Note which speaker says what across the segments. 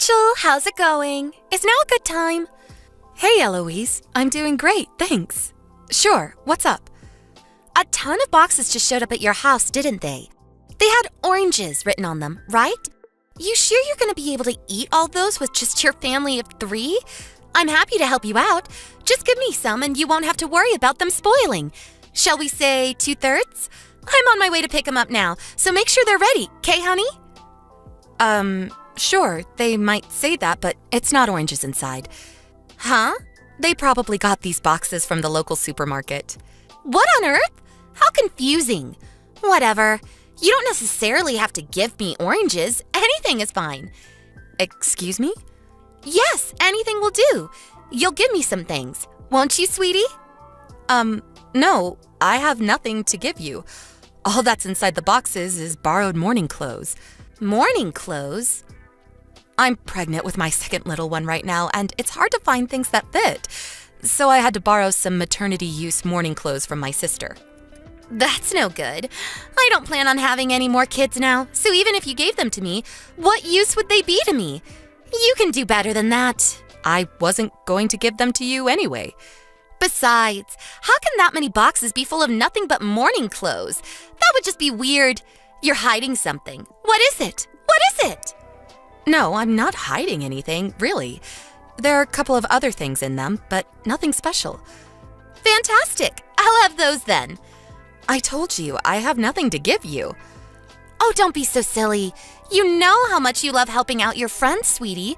Speaker 1: Rachel, how's it going? Is now a good time?
Speaker 2: Hey, Eloise. I'm doing great, thanks. Sure, what's up?
Speaker 1: A ton of boxes just showed up at your house, didn't they? They had oranges written on them, right? You sure you're going to be able to eat all those with just your family of 3? I'm happy to help you out. Just give me some and you won't have to worry about them spoiling. Shall we say 2/3? I'm on my way to pick them up now, so make sure they're ready, 'kay, honey?
Speaker 2: Sure, they might say that, but it's not oranges inside.
Speaker 1: Huh?
Speaker 2: They probably got these boxes from the local supermarket.
Speaker 1: What on earth? How confusing. Whatever. You don't necessarily have to give me oranges. Anything is fine.
Speaker 2: Excuse me?
Speaker 1: Yes, anything will do. You'll give me some things, won't you, sweetie?
Speaker 2: No, I have nothing to give you. All that's inside the boxes is borrowed morning clothes.
Speaker 1: Morning clothes?
Speaker 2: I'm pregnant with my second little one right now, and it's hard to find things that fit. So I had to borrow some maternity-use morning clothes from my sister.
Speaker 1: That's no good. I don't plan on having any more kids now, so even if you gave them to me, what use would they be to me? You can do better than that.
Speaker 2: I wasn't going to give them to you anyway.
Speaker 1: Besides, how can that many boxes be full of nothing but morning clothes? That would just be weird. You're hiding something. What is it? What is it?
Speaker 2: No, I'm not hiding anything, really. There are a couple of other things in them, but nothing special.
Speaker 1: Fantastic. I'll have those then.
Speaker 2: I told you, I have nothing to give you.
Speaker 1: Oh, don't be so silly. You know how much you love helping out your friends, sweetie.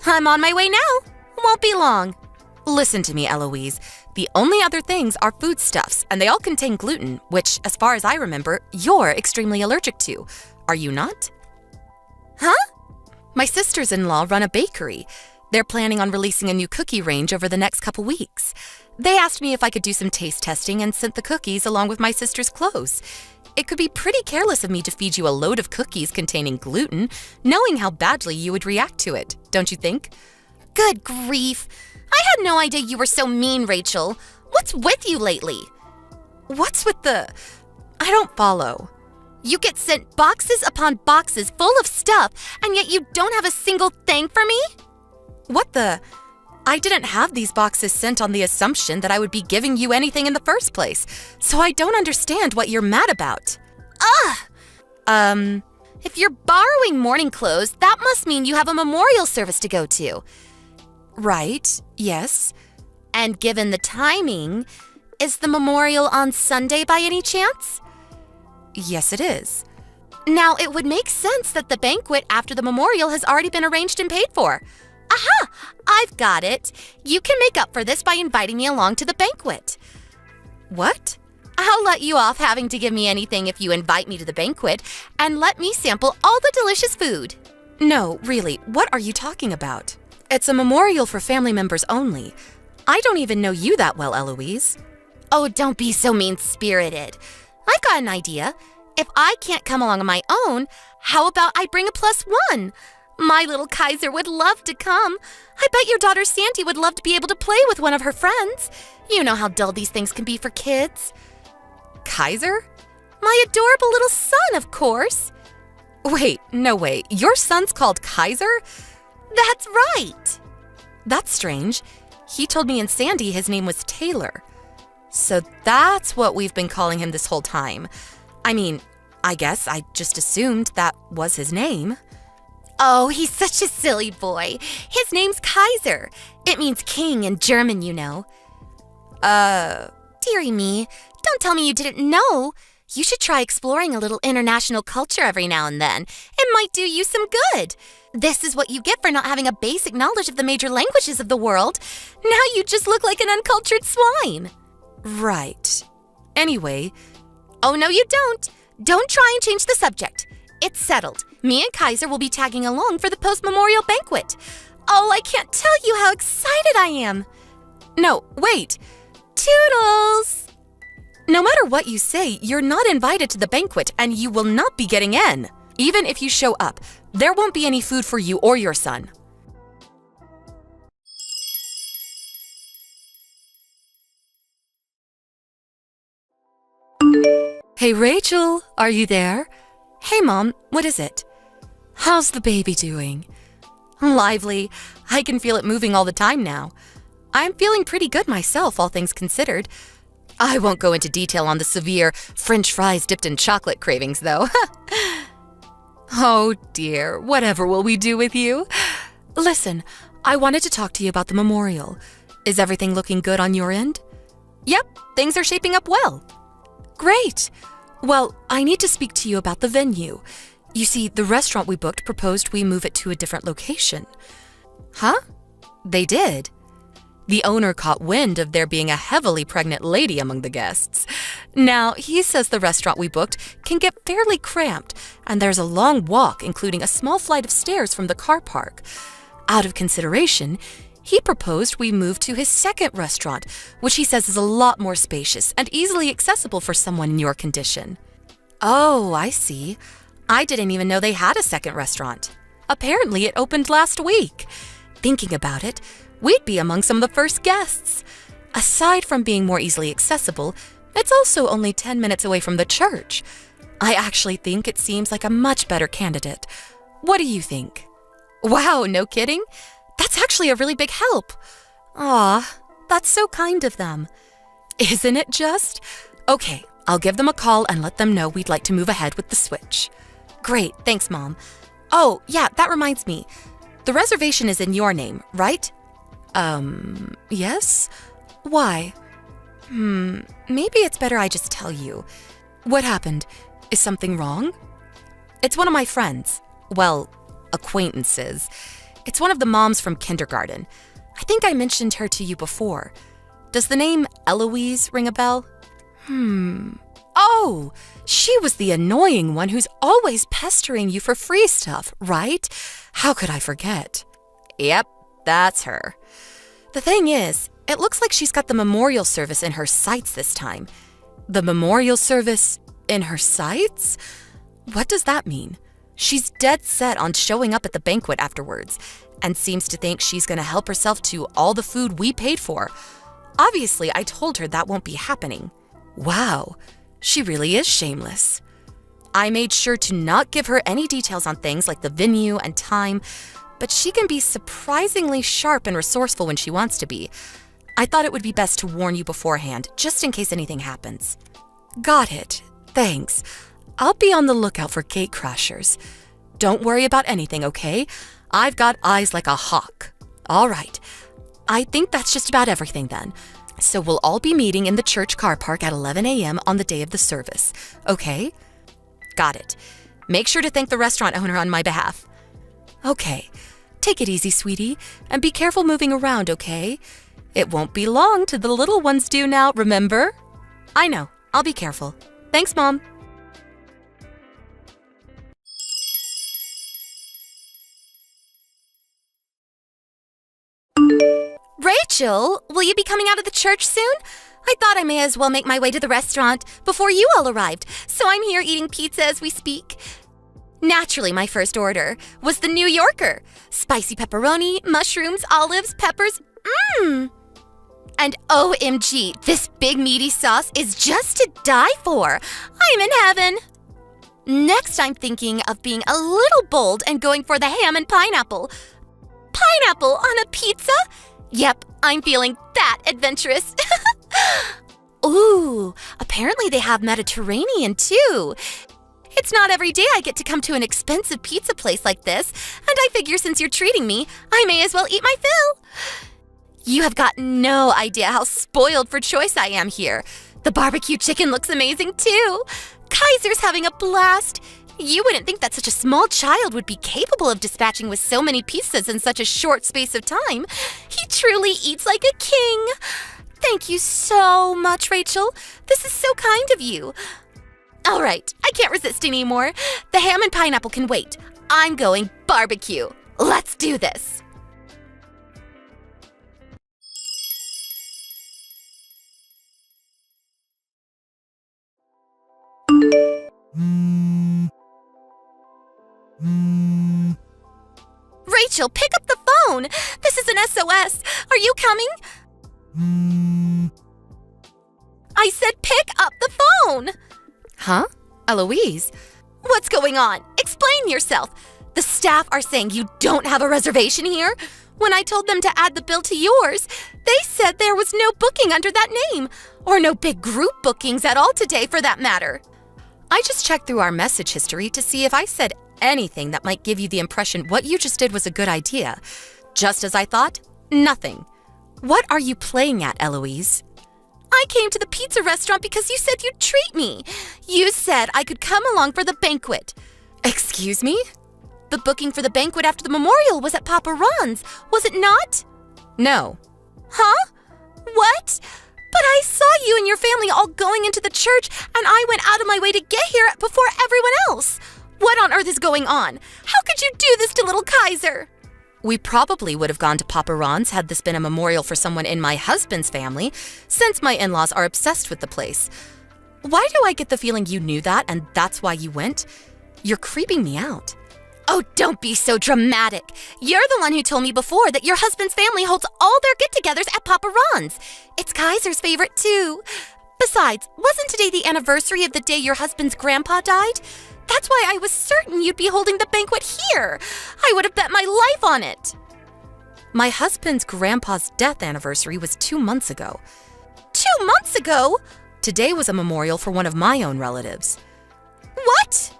Speaker 1: I'm on my way now. Won't be long.
Speaker 2: Listen to me, Eloise. The only other things are foodstuffs, and they all contain gluten, which, as far as I remember, you're extremely allergic to. Are you not?
Speaker 1: Huh?
Speaker 2: My sisters-in-law run a bakery. They're planning on releasing a new cookie range over the next couple weeks. They asked me if I could do some taste testing and sent the cookies along with my sister's clothes. It could be pretty careless of me to feed you a load of cookies containing gluten, knowing how badly you would react to it, don't you think?
Speaker 1: Good grief. I had no idea you were so mean, Rachel. What's with you lately?
Speaker 2: What's with the... I don't follow.
Speaker 1: You get sent boxes upon boxes full of stuff, and yet you don't have a single thing for me?
Speaker 2: What the... I didn't have these boxes sent on the assumption that I would be giving you anything in the first place, so I don't understand what you're mad about.
Speaker 1: Ugh! If you're borrowing morning clothes, that must mean you have a memorial service to go to.
Speaker 2: Right, yes.
Speaker 1: And given the timing, is the memorial on Sunday by any chance?
Speaker 2: Yes, it is.
Speaker 1: Now, it would make sense that the banquet after the memorial has already been arranged and paid for. Aha! I've got it. You can make up for this by inviting me along to the banquet.
Speaker 2: What?
Speaker 1: I'll let you off having to give me anything if you invite me to the banquet and let me sample all the delicious food.
Speaker 2: No, really, what are you talking about? It's a memorial for family members only. I don't even know you that well, Eloise.
Speaker 1: Oh, don't be so mean-spirited. I've got an idea. If I can't come along on my own, how about I bring a +1? My little Kaiser would love to come. I bet your daughter Sandy would love to be able to play with one of her friends. You know how dull these things can be for kids.
Speaker 2: Kaiser?
Speaker 1: My adorable little son, of course.
Speaker 2: Wait, no way. Your son's called Kaiser?
Speaker 1: That's right.
Speaker 2: That's strange. He told me in Sandy his name was Taylor. So that's what we've been calling him this whole time. I mean, I guess I just assumed that was his name.
Speaker 1: Oh, he's such a silly boy. His name's Kaiser. It means king in German, you know. Dearie me, don't tell me you didn't know. You should try exploring a little international culture every now and then. It might do you some good. This is what you get for not having a basic knowledge of the major languages of the world. Now you just look like an uncultured swine.
Speaker 2: Right. Anyway.
Speaker 1: Oh, no, you don't. Don't try and change the subject. It's settled. Me and Kaiser will be tagging along for the post-memorial banquet. Oh, I can't tell you how excited I am.
Speaker 2: No, wait.
Speaker 1: Toodles!
Speaker 2: No matter what you say, you're not invited to the banquet and you will not be getting in. Even if you show up, there won't be any food for you or your son. Hey, Rachel, are you there? Hey, Mom, what is it? How's the baby doing? Lively. I can feel it moving all the time now. I'm feeling pretty good myself, all things considered. I won't go into detail on the severe French fries dipped in chocolate cravings, though. Oh dear, whatever will we do with you? Listen, I wanted to talk to you about the memorial. Is everything looking good on your end? Yep, things are shaping up well. Great. Well, I need to speak to you about the venue. You see, the restaurant we booked proposed we move it to a different location. Huh? They did? The owner caught wind of there being a heavily pregnant lady among the guests. Now, he says the restaurant we booked can get fairly cramped, and there's a long walk, including a small flight of stairs from the car park. Out of consideration, he proposed we move to his second restaurant, which he says is a lot more spacious and easily accessible for someone in your condition. Oh, I see. I didn't even know they had a second restaurant. Apparently, it opened last week. Thinking about it, we'd be among some of the first guests. Aside from being more easily accessible, it's also only 10 minutes away from the church. I actually think it seems like a much better candidate. What do you think? Wow, no kidding? That's actually a really big help. Aw, that's so kind of them. Isn't it just? Okay, I'll give them a call and let them know we'd like to move ahead with the switch. Great, thanks, Mom. Oh, yeah, that reminds me. The reservation is in your name, right? Yes? Why? Maybe it's better I just tell you. What happened? Is something wrong? It's one of my friends. Well, acquaintances. It's one of the moms from kindergarten. I think I mentioned her to you before. Does the name Eloise ring a bell? Oh, she was the annoying one who's always pestering you for free stuff, right? How could I forget? Yep, that's her. The thing is, it looks like she's got the memorial service in her sights this time. The memorial service in her sights? What does that mean? She's dead set on showing up at the banquet afterwards, and seems to think she's going to help herself to all the food we paid for. Obviously, I told her that won't be happening. Wow, she really is shameless. I made sure to not give her any details on things like the venue and time, but she can be surprisingly sharp and resourceful when she wants to be. I thought it would be best to warn you beforehand, just in case anything happens. Got it. Thanks. I'll be on the lookout for gate crashers. Don't worry about anything, okay? I've got eyes like a hawk. All right. I think that's just about everything then. So we'll all be meeting in the church car park at 11 a.m. on the day of the service, okay? Got it. Make sure to thank the restaurant owner on my behalf. Okay. Take it easy, sweetie, and be careful moving around, okay? It won't be long till the little ones do now, remember? I know. I'll be careful. Thanks, Mom.
Speaker 1: Rachel, will you be coming out of the church soon? I thought I may as well make my way to the restaurant before you all arrived, so I'm here eating pizza as we speak. Naturally, my first order was the New Yorker. Spicy pepperoni, mushrooms, olives, peppers. And OMG, this big meaty sauce is just to die for. I'm in heaven. Next, I'm thinking of being a little bold and going for the ham and pineapple. Pineapple on a pizza? Yep, I'm feeling that adventurous. Ooh, apparently they have Mediterranean too. It's not every day I get to come to an expensive pizza place like this, and I figure since you're treating me, I may as well eat my fill. You have got no idea how spoiled for choice I am here. The barbecue chicken looks amazing too. Kaiser's having a blast. You wouldn't think that such a small child would be capable of dispatching with so many pizzas in such a short space of time. He truly eats like a king. Thank you so much, Rachel. This is so kind of you. All right, I can't resist anymore. The ham and pineapple can wait. I'm going barbecue. Let's do this. Rachel, pick up the phone. This is an SOS. Are you coming? I said pick up the phone.
Speaker 2: Huh? Eloise?
Speaker 1: What's going on? Explain yourself.
Speaker 2: The staff are saying you don't have a reservation here? When I told them to add the bill to yours, they said there was no booking under that name, or no big group bookings at all today for that matter. I just checked through our message history to see if I said anything that might give you the impression what you just did was a good idea. Just as I thought, nothing. What are you playing at, Eloise? I came to the pizza restaurant because you said you'd treat me. You said I could come along for the banquet. Excuse me? The booking for the banquet after the memorial was at Papa Ron's, was it not? No. Huh? What? But I saw you and your family all going into the church, and I went out of my way to get here before everyone else. What on earth is going on? How could you do this to little Kaiser? We probably would have gone to Papa Ron's had this been a memorial for someone in my husband's family, since my in-laws are obsessed with the place. Why do I get the feeling you knew that and that's why you went? You're creeping me out. Oh, don't be so dramatic. You're the one who told me before that your husband's family holds all their get-togethers at Papa Ron's. It's Kaiser's favorite, too. Besides, wasn't today the anniversary of the day your husband's grandpa died? That's why I was certain you'd be holding the banquet here. I would have bet my life on it. My husband's grandpa's death anniversary was 2 months ago. 2 months ago? Today was a memorial for one of my own relatives. What?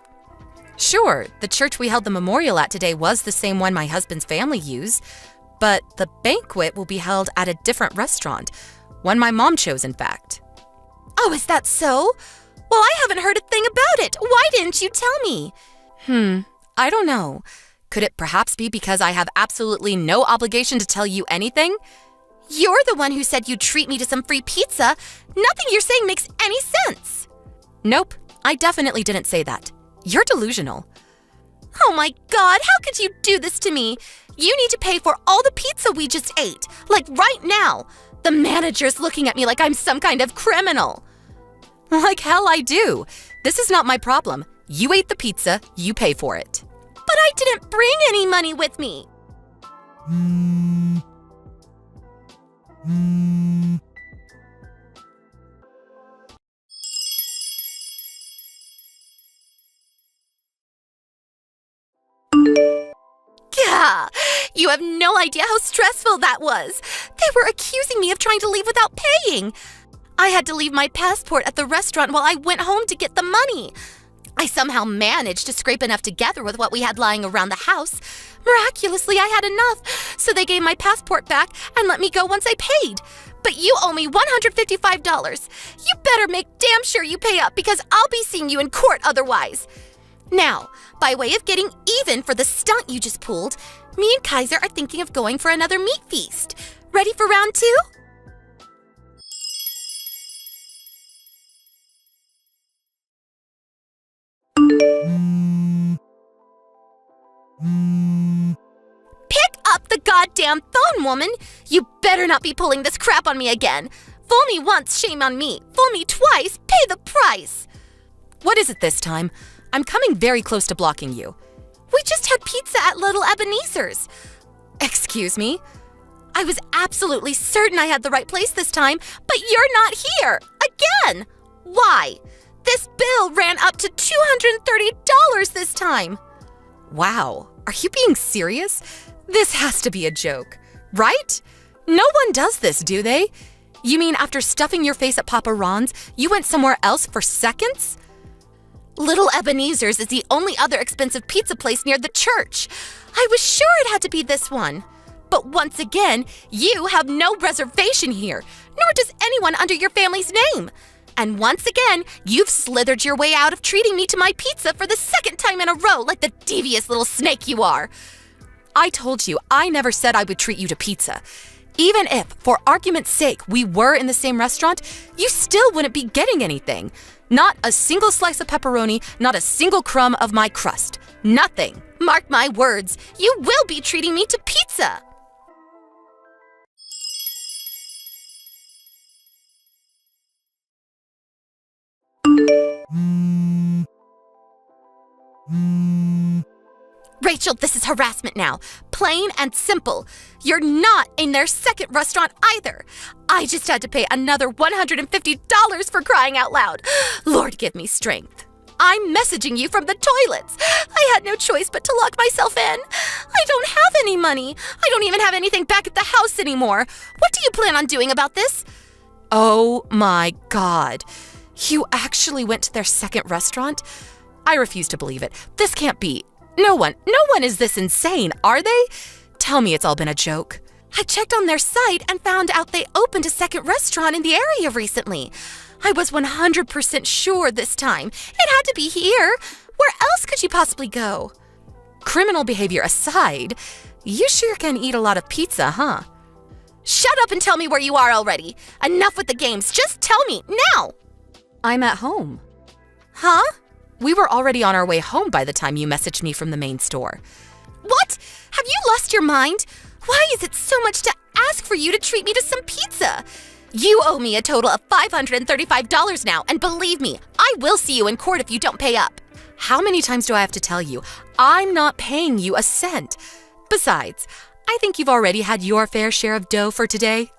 Speaker 2: Sure, the church we held the memorial at today was the same one my husband's family used, but the banquet will be held at a different restaurant, one my mom chose, in fact. Oh, is that so? Well, I haven't heard a thing about it. Why didn't you tell me? I don't know. Could it perhaps be because I have absolutely no obligation to tell you anything? You're the one who said you'd treat me to some free pizza. Nothing you're saying makes any sense. Nope, I definitely didn't say that. You're delusional. Oh my God, how could you do this to me? You need to pay for all the pizza we just ate, like right now. The manager's looking at me like I'm some kind of criminal. Like hell I do. This is not my problem. You ate the pizza, you pay for it. But I didn't bring any money with me. Gah! You have no idea how stressful that was. They were accusing me of trying to leave without paying. I had to leave my passport at the restaurant while I went home to get the money. I somehow managed to scrape enough together with what we had lying around the house. Miraculously, I had enough, so they gave my passport back and let me go once I paid. But you owe me $155. You better make damn sure you pay up because I'll be seeing you in court otherwise. Now, by way of getting even for the stunt you just pulled, me and Kaiser are thinking of going for another meat feast. Ready for round 2? Pick up the goddamn phone, woman! You better not be pulling this crap on me again. Fool me once, shame on me. Fool me twice, pay the price. What is it this time? I'm coming very close to blocking you. We just had pizza at Little Ebenezer's. Excuse me? I was absolutely certain I had the right place this time, but you're not here. Again! Why? This bill ran up to $230 this time. Wow, are you being serious? This has to be a joke, right? No one does this, do they? You mean after stuffing your face at Papa Ron's, you went somewhere else for seconds? Little Ebenezer's is the only other expensive pizza place near the church. I was sure it had to be this one. But once again, you have no reservation here, nor does anyone under your family's name. And once again, you've slithered your way out of treating me to my pizza for the second time in a row like the devious little snake you are. I told you I never said I would treat you to pizza. Even if, for argument's sake, we were in the same restaurant, you still wouldn't be getting anything. Not a single slice of pepperoni, not a single crumb of my crust. Nothing. Mark my words, you will be treating me to pizza. Rachel, this is harassment now. Plain and simple. You're not in their second restaurant either. I just had to pay another $150 for crying out loud. Lord, give me strength. I'm messaging you from the toilets. I had no choice but to lock myself in. I don't have any money. I don't even have anything back at the house anymore. What do you plan on doing about this? Oh my God. You actually went to their second restaurant? I refuse to believe it. This can't be. No one is this insane, are they? Tell me it's all been a joke. I checked on their site and found out they opened a second restaurant in the area recently. I was 100% sure this time. It had to be here. Where else could you possibly go? Criminal behavior aside, you sure can eat a lot of pizza, huh? Shut up and tell me where you are already. Enough with the games. Just tell me, now! I'm at home. Huh? We were already on our way home by the time you messaged me from the main store. What? Have you lost your mind? Why is it so much to ask for you to treat me to some pizza? You owe me a total of $535 now, and believe me, I will see you in court if you don't pay up. How many times do I have to tell you? I'm not paying you a cent. Besides, I think you've already had your fair share of dough for today.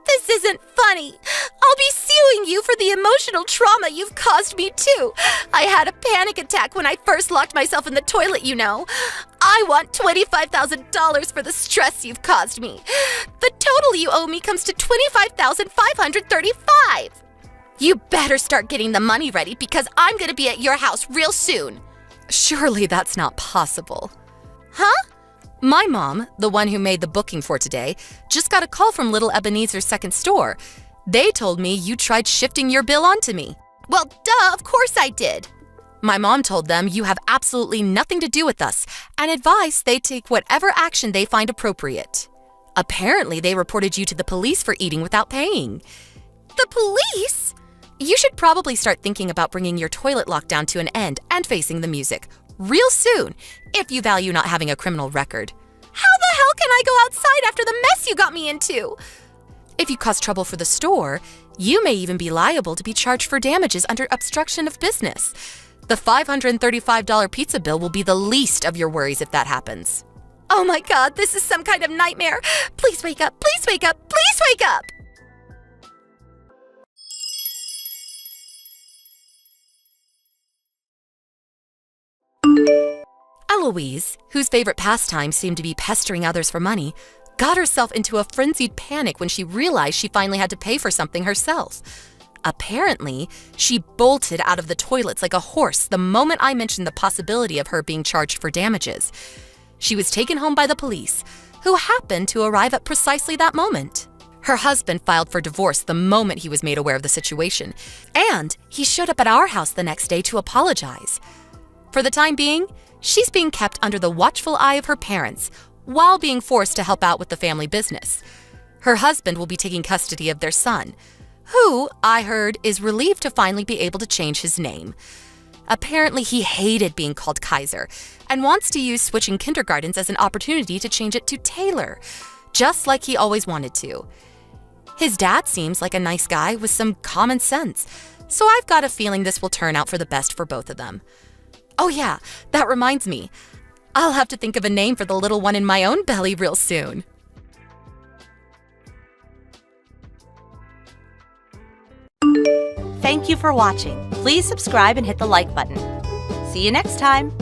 Speaker 2: This isn't funny. I'll be suing you for the emotional trauma you've caused me too. I had a panic attack when I first locked myself in the toilet, you know. I want $25,000 for the stress you've caused me. The total you owe me comes to $25,535. You better start getting the money ready because I'm gonna be at your house real soon. Surely that's not possible. Huh? My mom, the one who made the booking for today, just got a call from Little Ebenezer's second store. They told me you tried shifting your bill onto me. Well, duh, of course I did. My mom told them you have absolutely nothing to do with us and advised they take whatever action they find appropriate. Apparently, they reported you to the police for eating without paying. The police? You should probably start thinking about bringing your toilet lockdown to an end and facing the music real soon, if you value not having a criminal record. How the hell can I go outside after the mess you got me into? If you cause trouble for the store, you may even be liable to be charged for damages under obstruction of business. The $535 pizza bill will be the least of your worries if that happens. Oh my God, this is some kind of nightmare. Please wake up, please wake up, please wake up! Eloise, whose favorite pastime seemed to be pestering others for money, got herself into a frenzied panic when she realized she finally had to pay for something herself. Apparently, she bolted out of the toilets like a horse the moment I mentioned the possibility of her being charged for damages. She was taken home by the police, who happened to arrive at precisely that moment. Her husband filed for divorce the moment he was made aware of the situation, and he showed up at our house the next day to apologize. For the time being, she's being kept under the watchful eye of her parents while being forced to help out with the family business. Her husband will be taking custody of their son, who, I heard, is relieved to finally be able to change his name. Apparently, he hated being called Kaiser and wants to use switching kindergartens as an opportunity to change it to Taylor, just like he always wanted to. His dad seems like a nice guy with some common sense, so I've got a feeling this will turn out for the best for both of them. Oh yeah, that reminds me. I'll have to think of a name for the little one in my own belly real soon.
Speaker 3: Thank you for watching. Please subscribe and hit the like button. See you next time.